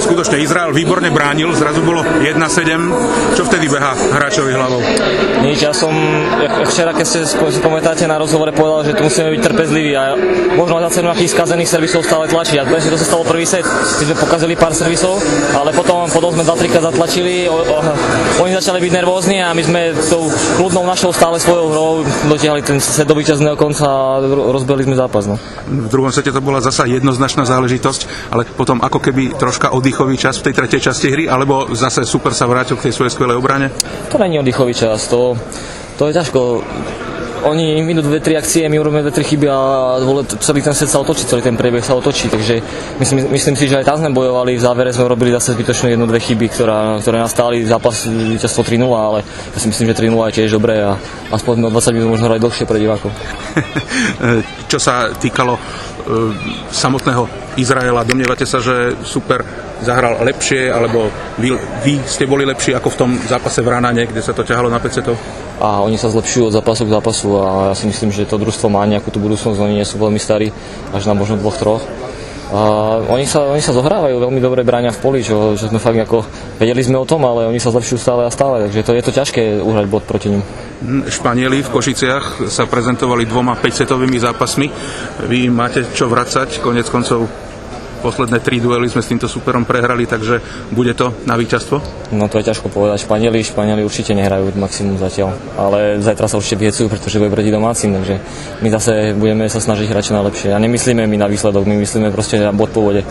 Skutočne Izrael výborne bránil, zrazu bolo 1-7. Čo vtedy behá hráčovi hlavou? Nič, ja som včera, keď ste si pamätáte na rozhovore, povedal, že tu musíme byť trpezliví a možno za cenu nejakých skazených servisov stále tlačiť. A dnes to sa stalo prvý set, my sme pokazili pár servisov, ale potom sme 2-3 zatlačili, oni začali byť nervózni a my sme tou kľudnou našou stále svojou hrou dotiahli ten set do víťazného konca a rozbili sme zápas. No. V druhom sete to bola zasa jednoznačná záležitosť, ale potom ako keby troška oddychový čas v tej tretej časti hry, alebo zase super sa vrátil k tej svojej skvelej obrane? To není oddychový čas, to je ťažko. Oni im idú 2-3 akcie, my urobíme 2-3 chyby a celý ten set sa otočí, celý ten priebeh sa otočí, takže myslím si, že aj tam sme bojovali, v závere sme robili zase zbytočne 1-2 chyby, ktoré nás stáli zápas víťazstvo 3-0, ale ja si myslím, že 3-0 je tiež dobré a aspoň o 20 minút možno hrať dlhšie pre divákov. Čo sa týkalo samotného Izraela, domnievate sa, že super zahral lepšie, alebo vy ste boli lepší ako v tom zápase v Ranane, kde sa to ťahalo na 5 setov? A oni sa zlepšujú od zápasu k zápasu a ja si myslím, že to družstvo má nejakú tú budúcnosť, oni nie sú veľmi starí, až na možno 2-3. Oni sa zohrávajú veľmi dobre, bráňa v poli, čo sme fakt ako vedeli sme o tom, ale oni sa zlepšujú stále a stále, takže je to ťažké uhrať bod proti nim. Španieli v Košiciach sa prezentovali 2 5-setovými zápasmi. Vy máte čo vracať, konec koncov posledné 3 duely sme s týmto superom prehrali, takže bude to na víťazstvo? No to je ťažko povedať. Španieli určite nehrajú maximum zatiaľ, ale zajtra sa určite vyhecujú, pretože bude proti domácim, takže my zase budeme sa snažiť hrať čo najlepšie. A nemyslíme my na výsledok, my myslíme proste na bod po vode.